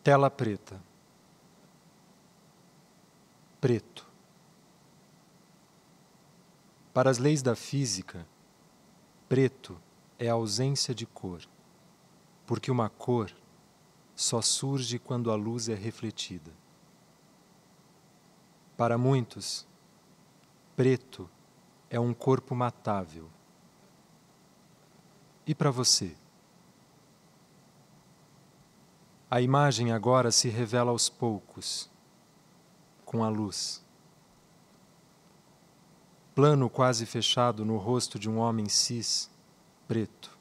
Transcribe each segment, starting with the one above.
Tela preta. Preto. Para as leis da física, preto é a ausência de cor, porque uma cor só surge quando a luz é refletida. Para muitos, preto é um corpo matável. E para você? A imagem agora se revela aos poucos, com a luz. Plano quase fechado no rosto de um homem cis, preto.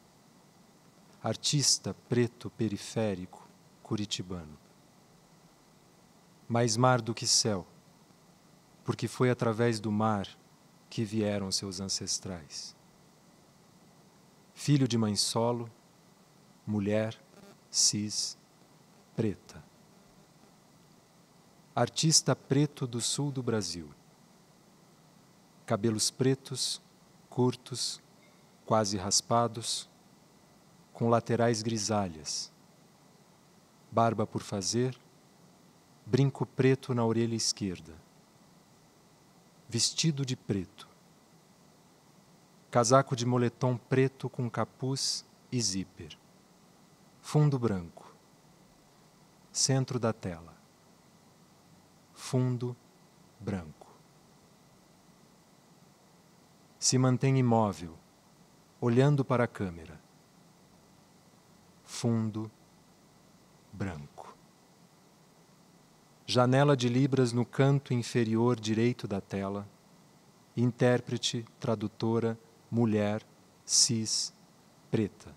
Artista preto periférico, curitibano. Mais mar do que céu, porque foi através do mar que vieram seus ancestrais. Filho de mãe solo, mulher, cis, preta. Artista preto do sul do Brasil. Cabelos pretos, curtos, quase raspados, com laterais grisalhas. Barba por fazer, brinco preto na orelha esquerda. Vestido de preto. Casaco de moletom preto com capuz e zíper. Fundo branco. Centro da tela. Fundo branco. Se mantém imóvel, olhando para a câmera. Fundo branco. Janela de libras no canto inferior direito da tela. Intérprete, tradutora, mulher, cis, preta.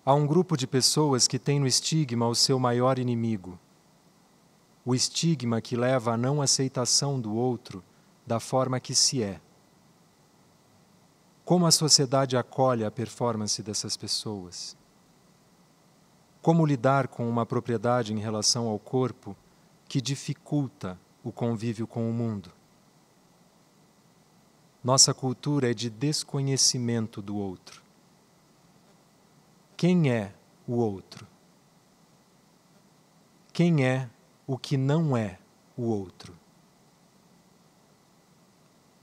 Há um grupo de pessoas que tem no estigma o seu maior inimigo. O estigma que leva à não aceitação do outro da forma que se é. Como a sociedade acolhe a performance dessas pessoas? Como lidar com uma propriedade em relação ao corpo que dificulta o convívio com o mundo? Nossa cultura é de desconhecimento do outro. Quem é o outro? Quem é o que não é o outro?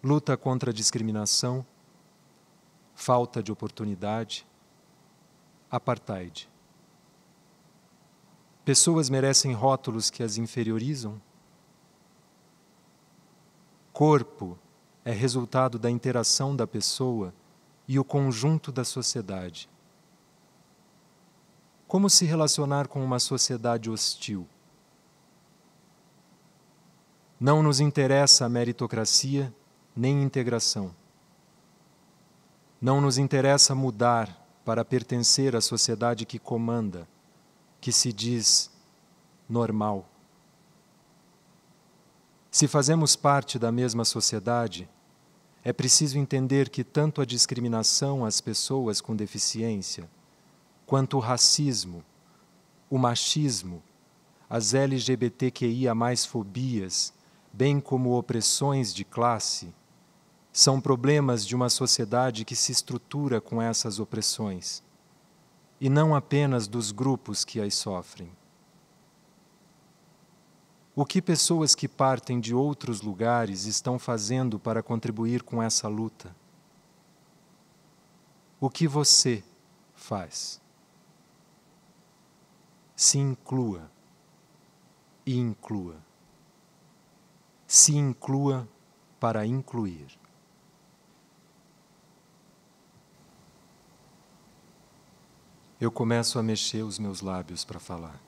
Luta contra a discriminação, falta de oportunidade, apartheid. Pessoas merecem rótulos que as inferiorizam? Corpo é resultado da interação da pessoa e o conjunto da sociedade. Como se relacionar com uma sociedade hostil? Não nos interessa a meritocracia nem integração. Não nos interessa mudar para pertencer à sociedade que comanda, que se diz normal. Se fazemos parte da mesma sociedade, é preciso entender que tanto a discriminação às pessoas com deficiência, quanto o racismo, o machismo, as LGBTQIA+fobias, bem como opressões de classe, são problemas de uma sociedade que se estrutura com essas opressões, e não apenas dos grupos que as sofrem. O que pessoas que partem de outros lugares estão fazendo para contribuir com essa luta? O que você faz? Se inclua e inclua. Se inclua para incluir. Eu começo a mexer os meus lábios para falar.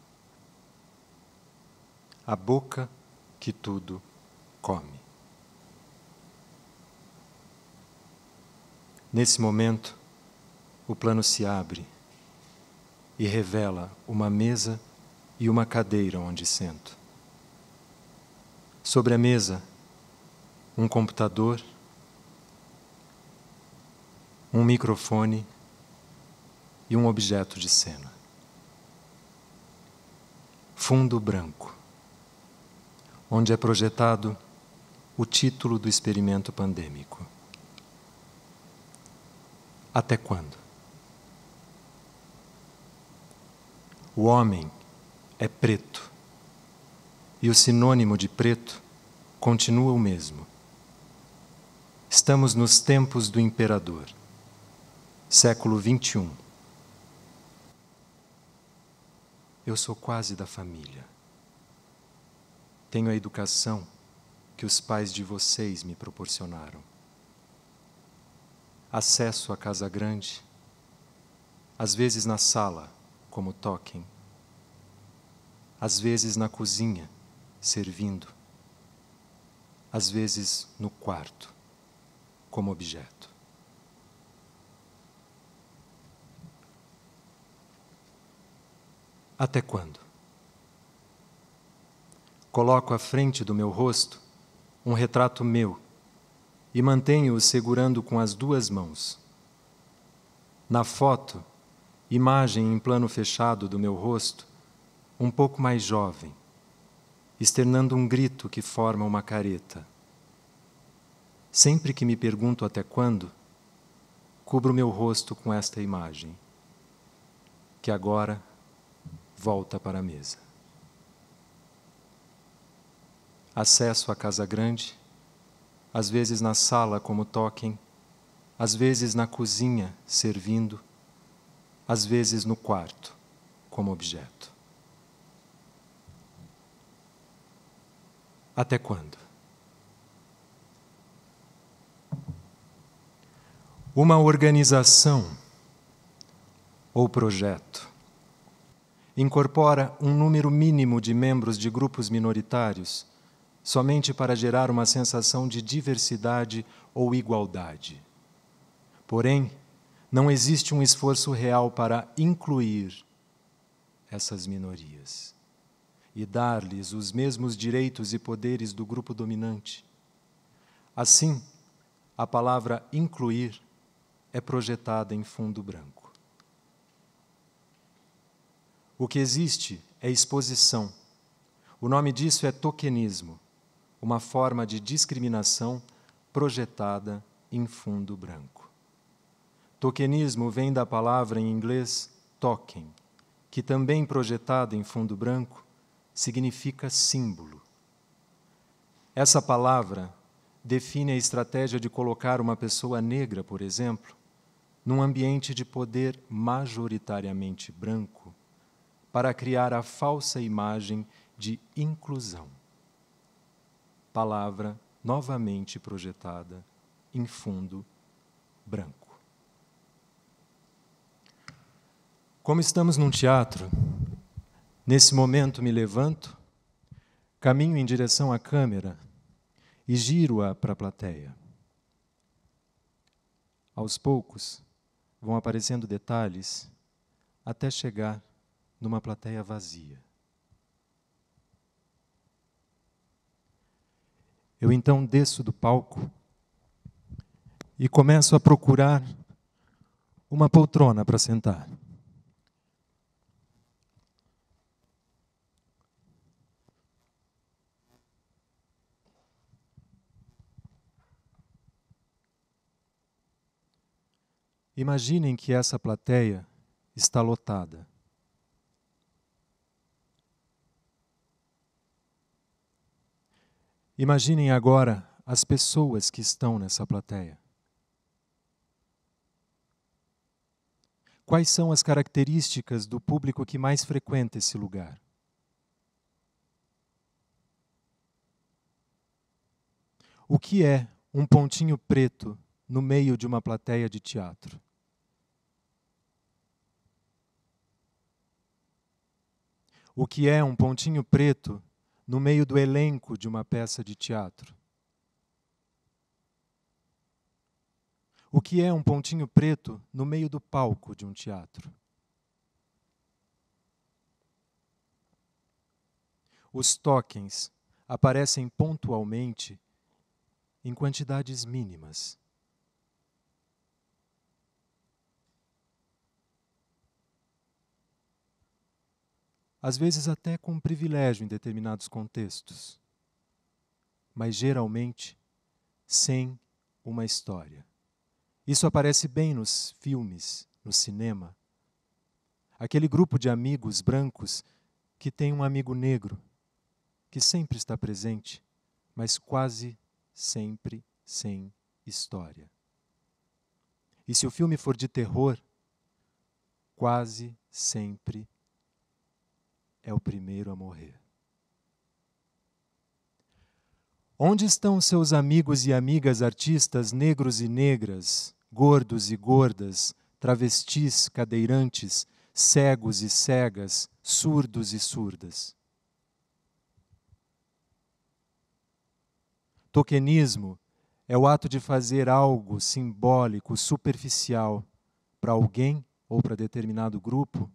A boca que tudo come. Nesse momento, o plano se abre e revela uma mesa e uma cadeira onde sento. Sobre a mesa, um computador, um microfone e um objeto de cena. Fundo branco, onde é projetado o título do experimento pandêmico. Até quando? O homem é preto, e o sinônimo de preto continua o mesmo. Estamos nos tempos do imperador, século XXI. Eu sou quase da família. Tenho a educação que os pais de vocês me proporcionaram. Acesso à casa grande, às vezes na sala, como Tolkien, às vezes na cozinha, servindo, às vezes no quarto, como objeto. Até quando? Coloco à frente do meu rosto um retrato meu e mantenho-o segurando com as duas mãos. Na foto, imagem em plano fechado do meu rosto, um pouco mais jovem, externando um grito que forma uma careta. Sempre que me pergunto até quando, cubro meu rosto com esta imagem, que agora volta para a mesa. Acesso à casa grande, às vezes na sala como Tolkien, às vezes na cozinha servindo, às vezes no quarto como objeto. Até quando? Uma organização ou projeto incorpora um número mínimo de membros de grupos minoritários somente para gerar uma sensação de diversidade ou igualdade. Porém, não existe um esforço real para incluir essas minorias e dar-lhes os mesmos direitos e poderes do grupo dominante. Assim, a palavra incluir é projetada em fundo branco. O que existe é exposição. O nome disso é tokenismo, uma forma de discriminação projetada em fundo branco. Tokenismo vem da palavra em inglês token, que também projetada em fundo branco significa símbolo. Essa palavra define a estratégia de colocar uma pessoa negra, por exemplo, num ambiente de poder majoritariamente branco, para criar a falsa imagem de inclusão. Palavra novamente projetada em fundo branco. Como estamos num teatro, nesse momento me levanto, caminho em direção à câmera e giro-a para a plateia. Aos poucos, vão aparecendo detalhes até chegar numa plateia vazia. Eu então desço do palco e começo a procurar uma poltrona para sentar. Imaginem que essa plateia está lotada. Imaginem agora as pessoas que estão nessa plateia. Quais são as características do público que mais frequenta esse lugar? O que é um pontinho preto no meio de uma plateia de teatro? O que é um pontinho preto no meio do elenco de uma peça de teatro? O que é um pontinho preto no meio do palco de um teatro? Os tokens aparecem pontualmente em quantidades mínimas. Às vezes até com privilégio em determinados contextos, mas geralmente sem uma história. Isso aparece bem nos filmes, no cinema. aquele grupo de amigos brancos que tem um amigo negro, que sempre está presente, mas quase sempre sem história. E se o filme for de terror, quase sempre é o primeiro a morrer. Onde estão seus amigos e amigas artistas negros e negras, gordos e gordas, travestis, cadeirantes, cegos e cegas, surdos e surdas? Tokenismo é o ato de fazer algo simbólico, superficial, para alguém ou para determinado grupo,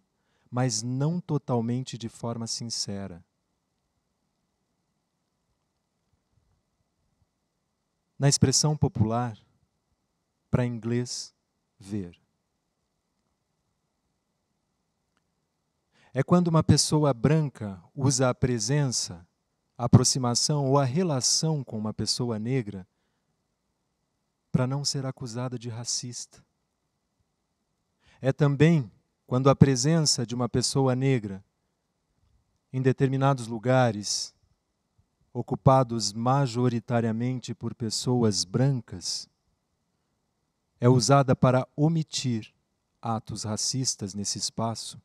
mas não totalmente de forma sincera. Na expressão popular, para inglês, ver. É quando uma pessoa branca usa a presença, a aproximação ou a relação com uma pessoa negra para não ser acusada de racista. É também quando a presença de uma pessoa negra em determinados lugares, ocupados majoritariamente por pessoas brancas, é usada para omitir atos racistas nesse espaço,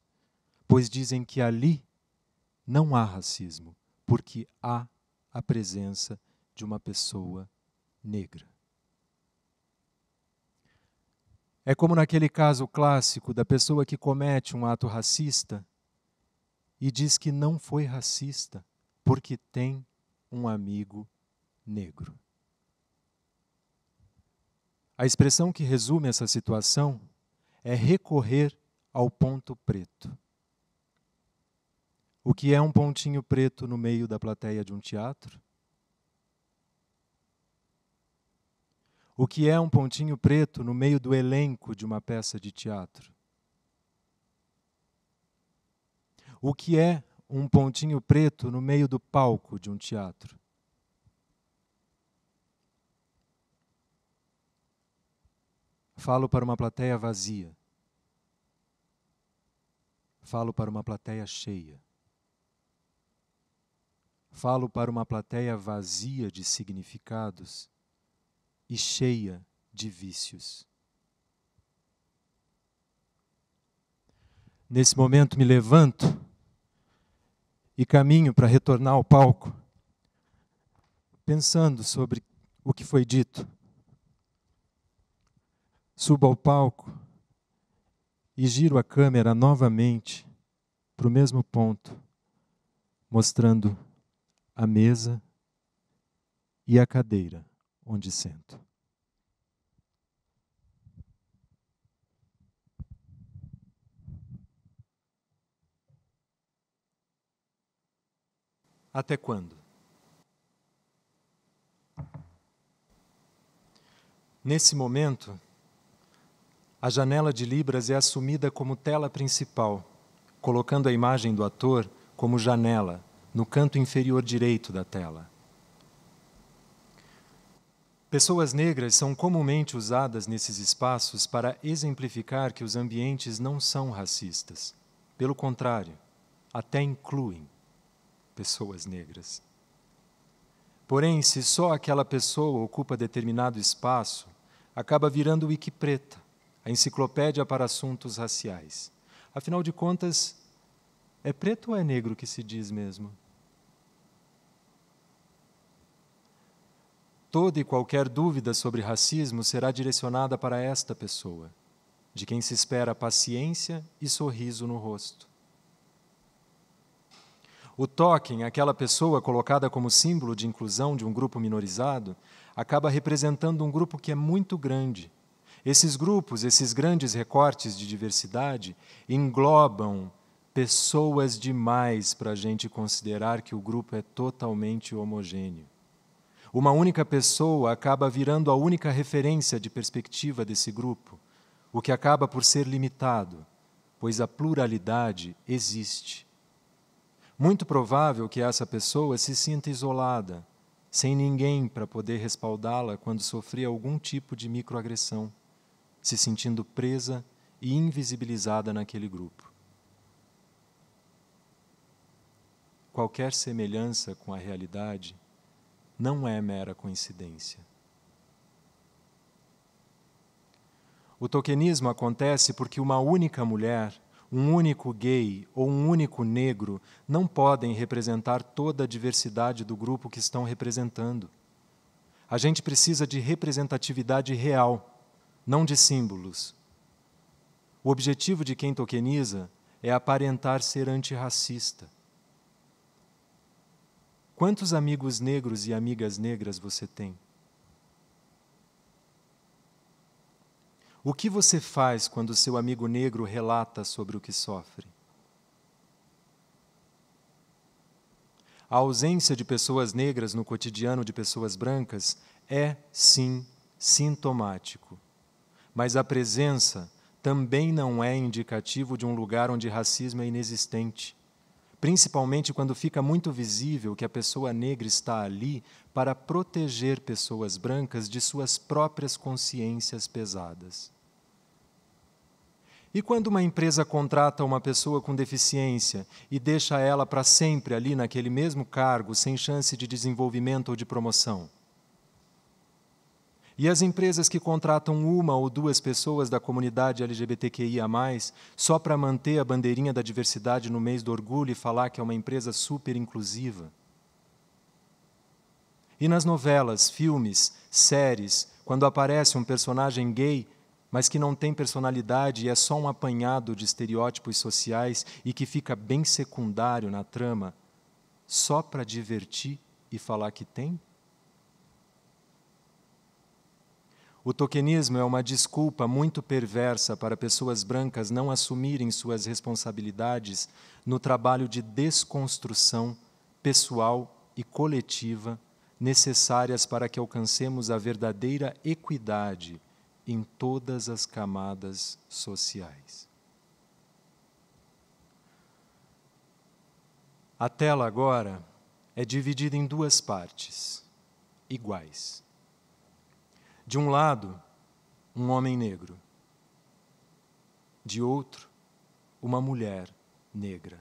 pois dizem que ali não há racismo, porque há a presença de uma pessoa negra. É como naquele caso clássico da pessoa que comete um ato racista e diz que não foi racista porque tem um amigo negro. A expressão que resume essa situação é recorrer ao ponto preto. O que é um pontinho preto no meio da plateia de um teatro? O que é um pontinho preto no meio do elenco de uma peça de teatro? O que é um pontinho preto no meio do palco de um teatro? Falo para uma plateia vazia. Falo para uma plateia cheia. Falo para uma plateia vazia de significados e cheia de vícios. Nesse momento me levanto e caminho para retornar ao palco, pensando sobre o que foi dito. Subo ao palco e giro a câmera novamente para o mesmo ponto, mostrando a mesa e a cadeira onde sento. Até quando? Nesse momento, a janela de libras é assumida como tela principal, colocando a imagem do ator como janela, no canto inferior direito da tela. Pessoas negras são comumente usadas nesses espaços para exemplificar que os ambientes não são racistas. Pelo contrário, até incluem pessoas negras. Porém, se só aquela pessoa ocupa determinado espaço, acaba virando Wikipreta, a enciclopédia para assuntos raciais. Afinal de contas, é preto ou é negro que se diz mesmo? Toda e qualquer dúvida sobre racismo será direcionada para esta pessoa, de quem se espera paciência e sorriso no rosto. O token, aquela pessoa colocada como símbolo de inclusão de um grupo minorizado, acaba representando um grupo que é muito grande. Esses grupos, esses grandes recortes de diversidade, englobam pessoas demais para a gente considerar que o grupo é totalmente homogêneo. Uma única pessoa acaba virando a única referência de perspectiva desse grupo, o que acaba por ser limitado, pois a pluralidade existe. Muito provável que essa pessoa se sinta isolada, sem ninguém para poder respaldá-la quando sofrer algum tipo de microagressão, se sentindo presa e invisibilizada naquele grupo. qualquer semelhança com a realidade, não é mera coincidência. O tokenismo acontece porque uma única mulher, um único gay ou um único negro não podem representar toda a diversidade do grupo que estão representando. A gente precisa de representatividade real, não de símbolos. O objetivo de quem tokeniza é aparentar ser antirracista. Quantos amigos negros e amigas negras você tem? O que você faz quando seu amigo negro relata sobre o que sofre? A ausência de pessoas negras no cotidiano de pessoas brancas é, sim, sintomático. Mas a presença também não é indicativo de um lugar onde racismo é inexistente, principalmente quando fica muito visível que a pessoa negra está ali para proteger pessoas brancas de suas próprias consciências pesadas. E quando uma empresa contrata uma pessoa com deficiência e deixa ela para sempre ali naquele mesmo cargo, sem chance de desenvolvimento ou de promoção? E as empresas que contratam uma ou duas pessoas da comunidade LGBTQIA+, só para manter a bandeirinha da diversidade no mês do orgulho e falar que é uma empresa super inclusiva? E nas novelas, filmes, séries, quando aparece um personagem gay, mas que não tem personalidade e é só um apanhado de estereótipos sociais e que fica bem secundário na trama, só para divertir e falar que tem? O tokenismo é uma desculpa muito perversa para pessoas brancas não assumirem suas responsabilidades no trabalho de desconstrução pessoal e coletiva necessárias para que alcancemos a verdadeira equidade em todas as camadas sociais. A tela agora é dividida em duas partes, iguais. De um lado, um homem negro. De outro, uma mulher negra.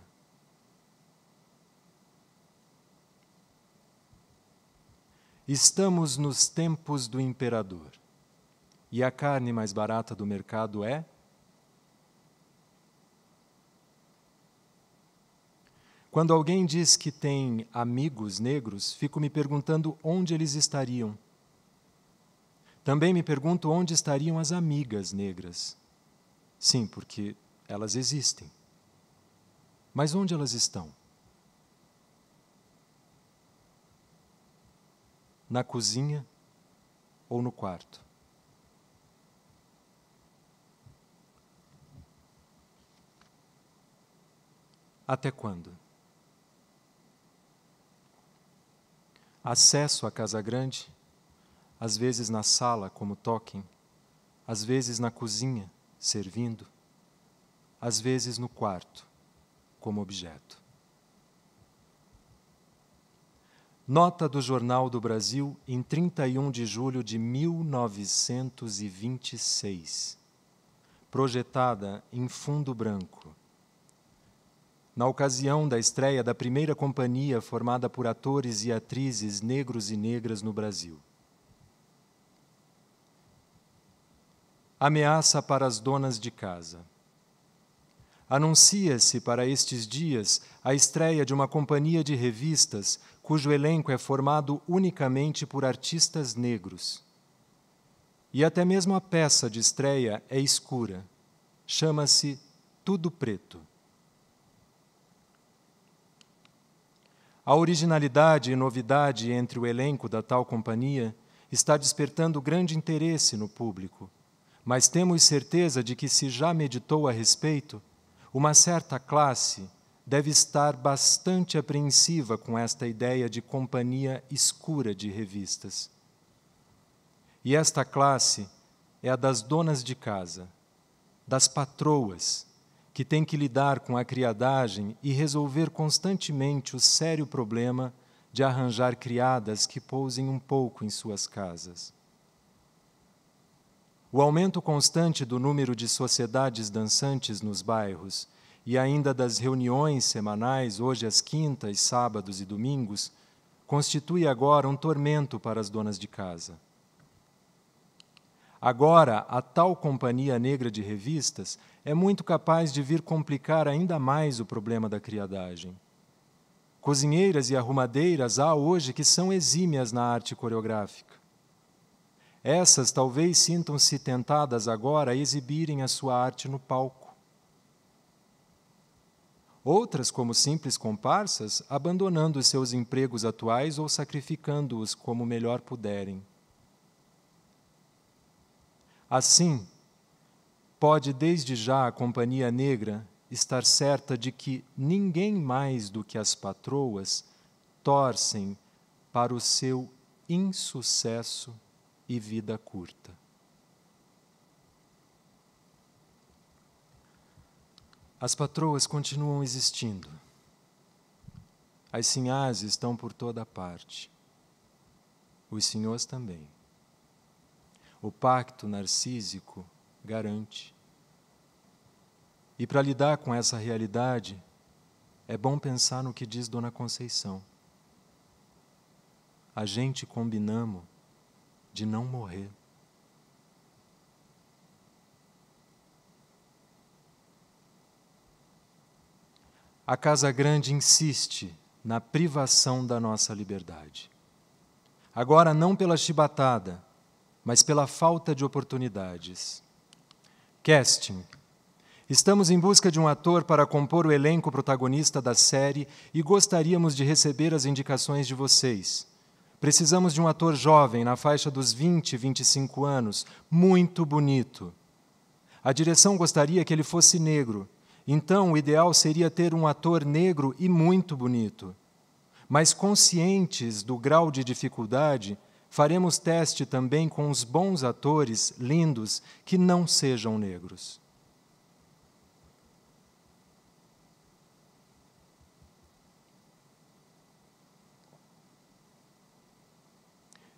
Estamos nos tempos do imperador. E a carne mais barata do mercado é? Quando alguém diz que tem amigos negros, fico me perguntando onde eles estariam. Também me pergunto onde estariam as amigas negras. Sim, porque elas existem. Mas onde elas estão? Na cozinha ou no quarto? Até quando? Acesso à casa grande, às vezes na sala como token, às vezes na cozinha, servindo, às vezes no quarto, como objeto. Nota do Jornal do Brasil em 31 de julho de 1926, projetada em fundo branco. Na ocasião da estreia da primeira companhia formada por atores e atrizes negros e negras no Brasil. Ameaça para as donas de casa. Anuncia-se para estes dias a estreia de uma companhia de revistas cujo elenco é formado unicamente por artistas negros. E até mesmo a peça de estreia é escura. Chama-se Tudo Preto. A originalidade e novidade entre o elenco da tal companhia está despertando grande interesse no público, mas temos certeza de que, se já meditou a respeito, uma certa classe deve estar bastante apreensiva com esta ideia de companhia escura de revistas. E esta classe é a das donas de casa, das patroas, que têm que lidar com a criadagem e resolver constantemente o sério problema de arranjar criadas que pousem um pouco em suas casas. O aumento constante do número de sociedades dançantes nos bairros e ainda das reuniões semanais, hoje às quintas, sábados e domingos, constitui agora um tormento para as donas de casa. Agora, a tal companhia negra de revistas é muito capaz de vir complicar ainda mais o problema da criadagem. Cozinheiras e arrumadeiras há hoje que são exímias na arte coreográfica. Essas talvez sintam-se tentadas agora a exibirem a sua arte no palco. Outras, como simples comparsas, abandonando seus empregos atuais ou sacrificando-os como melhor puderem. Assim, pode desde já a companhia negra estar certa de que ninguém mais do que as patroas torcem para o seu insucesso e vida curta. As patroas continuam existindo. As sinhás estão por toda parte. Os senhores também. O pacto narcísico garante. E para lidar com essa realidade, é bom pensar no que diz Dona Conceição. A gente combinamos de não morrer. A Casa Grande insiste na privação da nossa liberdade. Agora não pela chibatada, mas pela falta de oportunidades. Casting. Estamos em busca de um ator para compor o elenco protagonista da série e gostaríamos de receber as indicações de vocês. Precisamos de um ator jovem, na faixa dos 20, 25 anos, muito bonito. A direção gostaria que ele fosse negro, então o ideal seria ter um ator negro e muito bonito. Mas conscientes do grau de dificuldade, faremos teste também com os bons atores lindos que não sejam negros.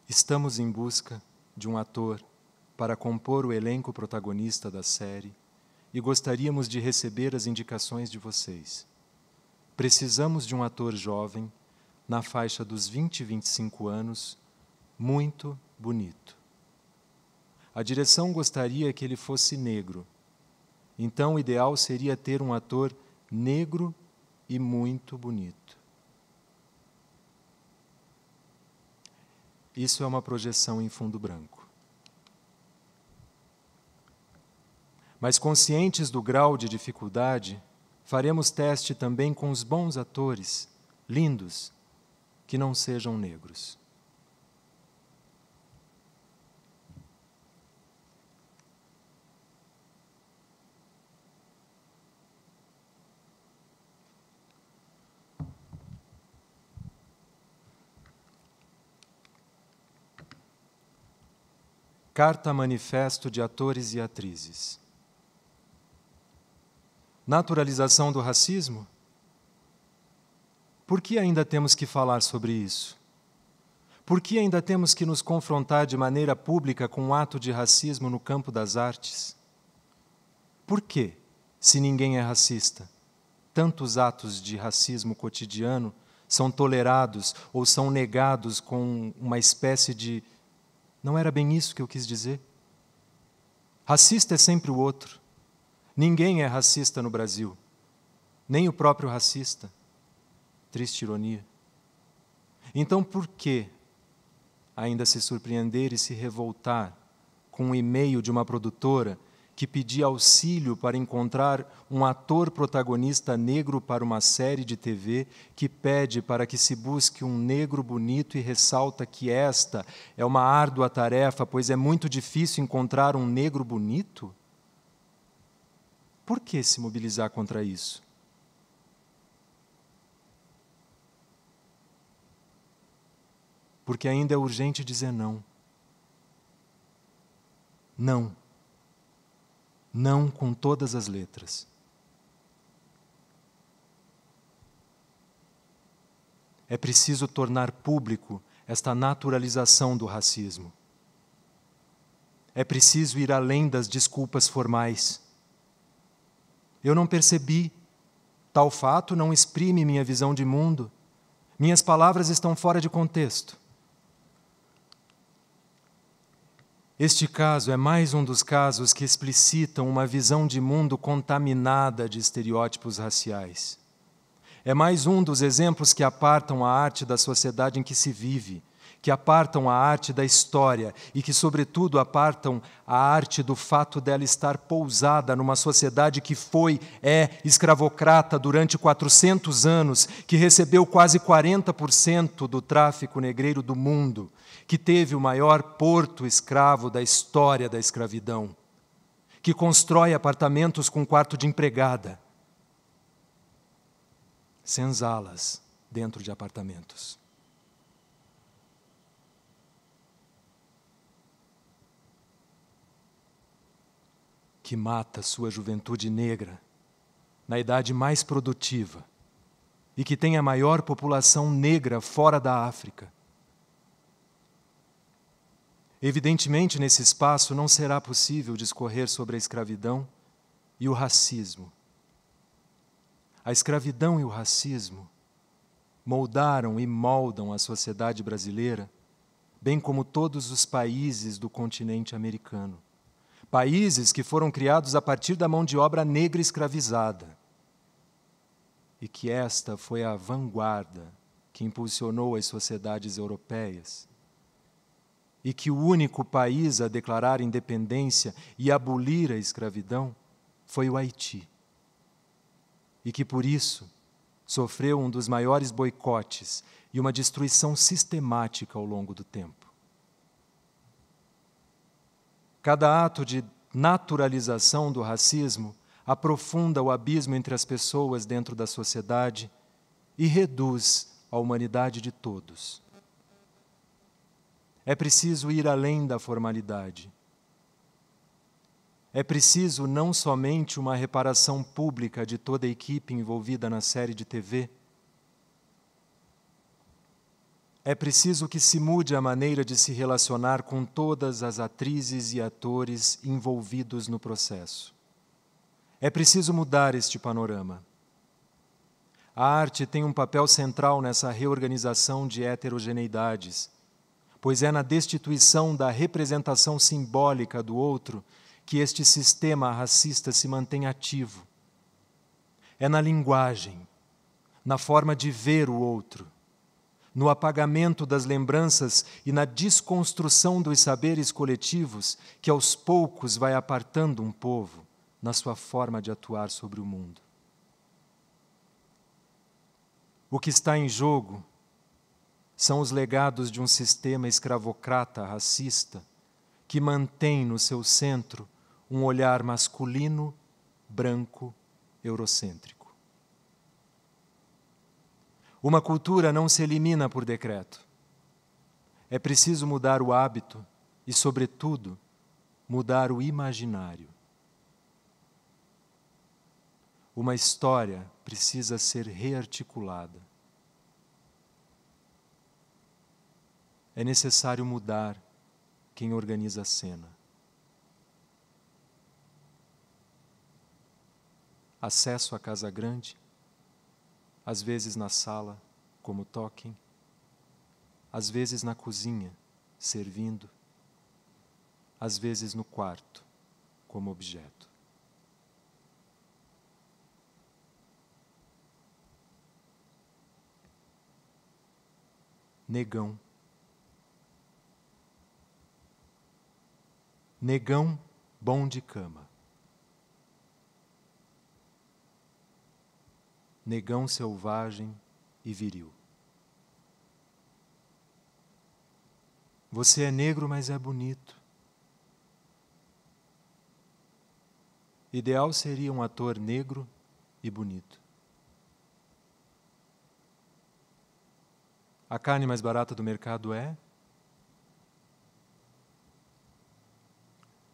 Estamos em busca de um ator para compor o elenco protagonista da série e gostaríamos de receber as indicações de vocês. Precisamos de um ator jovem, na faixa dos 20 e 25 anos, muito bonito. A direção gostaria que ele fosse negro, então o ideal seria ter um ator negro e muito bonito. Isso é uma projeção em fundo branco. Mas conscientes do grau de dificuldade, faremos teste também com os bons atores, lindos, que não sejam negros. Carta Manifesto de Atores e Atrizes. Naturalização do racismo? Por que ainda temos que falar sobre isso? Por que ainda temos que nos confrontar de maneira pública com um ato de racismo no campo das artes? Por que, se ninguém é racista, tantos atos de racismo cotidiano são tolerados ou são negados com uma espécie de "não era bem isso que eu quis dizer"? Racista é sempre o outro. Ninguém é racista no Brasil, nem o próprio racista. Triste ironia. Então, por que ainda se surpreender e se revoltar com um e-mail de uma produtora que pedia auxílio para encontrar um ator protagonista negro para uma série de TV, que pede para que se busque um negro bonito e ressalta que esta é uma árdua tarefa, pois é muito difícil encontrar um negro bonito? Por que se mobilizar contra isso? Porque ainda é urgente dizer não. Não. Não com todas as letras. É preciso tornar público esta naturalização do racismo. É preciso ir além das desculpas formais. Eu não percebi, Tal fato não exprime minha visão de mundo. Minhas palavras estão fora de contexto. Este caso é mais um dos casos que explicitam uma visão de mundo contaminada de estereótipos raciais. É mais um dos exemplos que apartam a arte da sociedade em que se vive, que apartam a arte da história e que, sobretudo, apartam a arte do fato dela estar pousada numa sociedade que é escravocrata durante 400 anos, que recebeu quase 40% do tráfico negreiro do mundo, que teve o maior porto escravo da história da escravidão, que constrói apartamentos com quarto de empregada, senzalas dentro de apartamentos. Que mata sua juventude negra na idade mais produtiva e que tem a maior população negra fora da África. Evidentemente, nesse espaço não será possível discorrer sobre a escravidão e o racismo. A escravidão e o racismo moldaram e moldam a sociedade brasileira, bem como todos os países do continente americano. Países que foram criados a partir da mão de obra negra escravizada. E que esta foi a vanguarda que impulsionou as sociedades europeias. E que o único país a declarar independência e abolir a escravidão foi o Haiti. E que, por isso, sofreu um dos maiores boicotes e uma destruição sistemática ao longo do tempo. Cada ato de naturalização do racismo aprofunda o abismo entre as pessoas dentro da sociedade e reduz a humanidade de todos. É preciso ir além da formalidade. É preciso não somente uma reparação pública de toda a equipe envolvida na série de TV. É preciso que se mude a maneira de se relacionar com todas as atrizes e atores envolvidos no processo. É preciso mudar este panorama. A arte tem um papel central nessa reorganização de heterogeneidades, pois é na destituição da representação simbólica do outro que este sistema racista se mantém ativo. É na linguagem, na forma de ver o outro, no apagamento das lembranças e na desconstrução dos saberes coletivos que aos poucos vai apartando um povo na sua forma de atuar sobre o mundo. O que está em jogo são os legados de um sistema escravocrata racista que mantém no seu centro um olhar masculino, branco, eurocêntrico. Uma cultura não se elimina por decreto. É preciso mudar o hábito e, sobretudo, mudar o imaginário. Uma história precisa ser rearticulada. É necessário mudar quem organiza a cena. Acesso à casa grande, às vezes na sala, como toquem, às vezes na cozinha, servindo, às vezes no quarto, como objeto. Negão. Negão bom de cama. Negão selvagem e viril. Você é negro, mas é bonito. Ideal seria um ator negro e bonito. A carne mais barata do mercado é?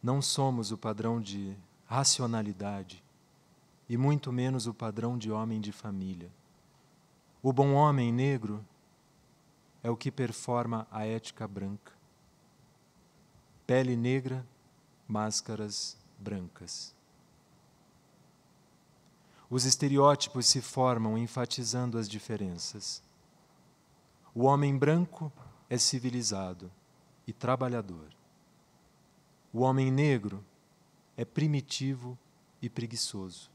Não somos o padrão de racionalidade e muito menos o padrão de homem de família. O bom homem negro é o que performa a ética branca. Pele negra, máscaras brancas. Os estereótipos se formam enfatizando as diferenças. O homem branco é civilizado e trabalhador. O homem negro é primitivo e preguiçoso.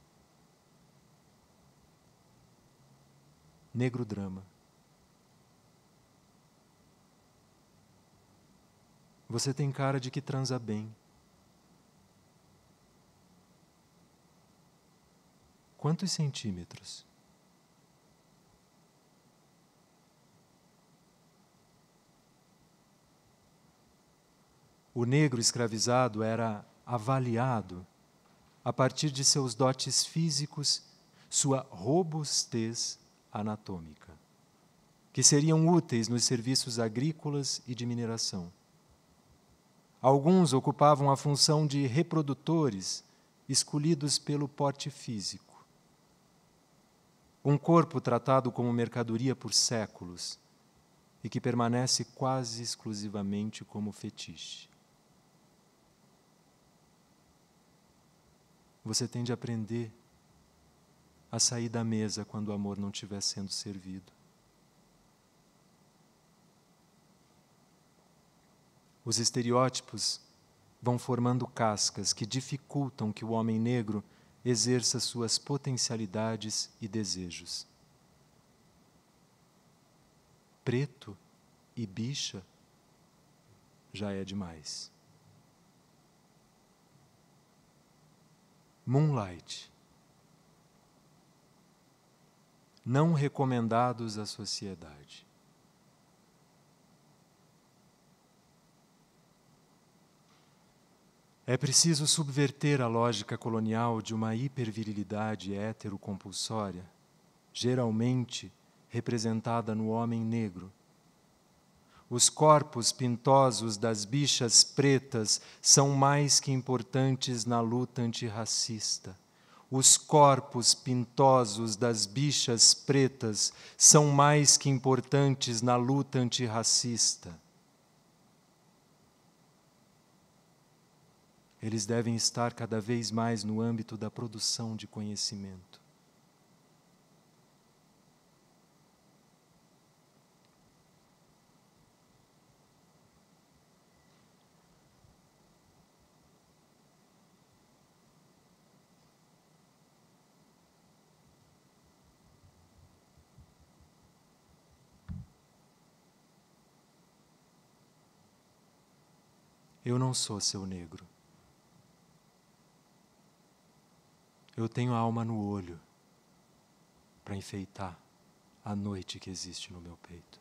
Negro drama. Você tem cara de que transa bem. Quantos centímetros? O negro escravizado era avaliado a partir de seus dotes físicos, sua robustez anatômica, que seriam úteis nos serviços agrícolas e de mineração. Alguns ocupavam a função de reprodutores, escolhidos pelo porte físico. Um corpo tratado como mercadoria por séculos e que permanece quase exclusivamente como fetiche. Você tem de aprender a sair da mesa quando o amor não estiver sendo servido. Os estereótipos vão formando cascas que dificultam que o homem negro exerça suas potencialidades e desejos. Preto e bicha já é demais. Moonlight. Não recomendados à sociedade. É preciso subverter a lógica colonial de uma hipervirilidade heterocompulsória, geralmente representada no homem negro. Os corpos pintosos das bichas pretas são mais que importantes na luta antirracista. Os corpos pintosos das bichas pretas são mais que importantes na luta antirracista. Eles devem estar cada vez mais no âmbito da produção de conhecimento. Eu não sou seu negro. Eu tenho a alma no olho para enfeitar a noite que existe no meu peito.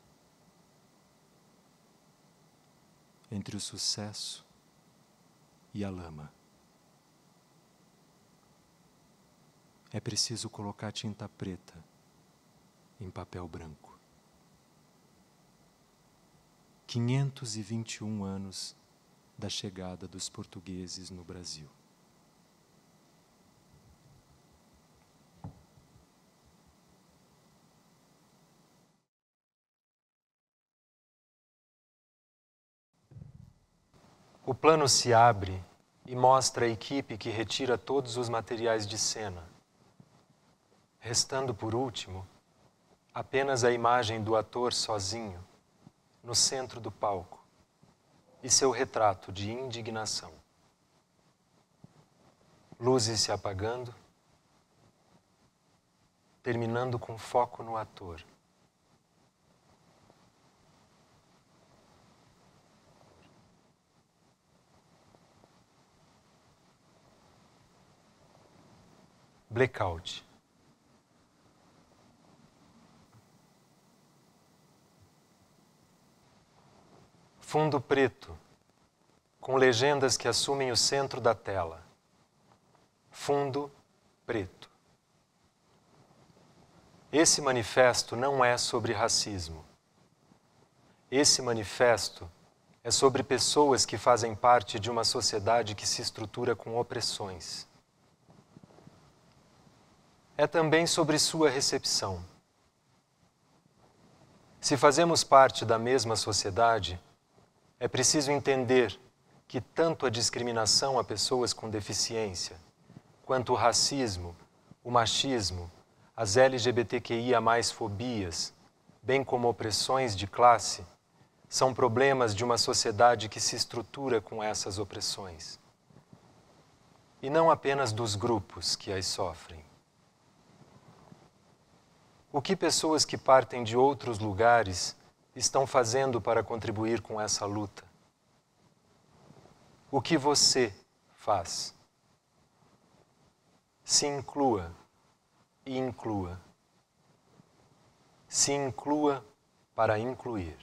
Entre o sucesso e a lama. É preciso colocar tinta preta em papel branco. 521 anos da chegada dos portugueses no Brasil. O plano se abre e mostra a equipe que retira todos os materiais de cena, restando por último apenas a imagem do ator sozinho no centro do palco e seu retrato de indignação. Luzes se apagando, terminando com foco no ator. Blackout. Fundo preto, com legendas que assumem o centro da tela. Fundo preto. Esse manifesto não é sobre racismo. Esse manifesto é sobre pessoas que fazem parte de uma sociedade que se estrutura com opressões. É também sobre sua recepção. Se fazemos parte da mesma sociedade, é preciso entender que tanto a discriminação a pessoas com deficiência, quanto o racismo, o machismo, as LGBTQIA+fobias, bem como opressões de classe, são problemas de uma sociedade que se estrutura com essas opressões. E não apenas dos grupos que as sofrem. O que pessoas que partem de outros lugares estão fazendo para contribuir com essa luta? O que você faz? Se inclua e inclua. Se inclua para incluir.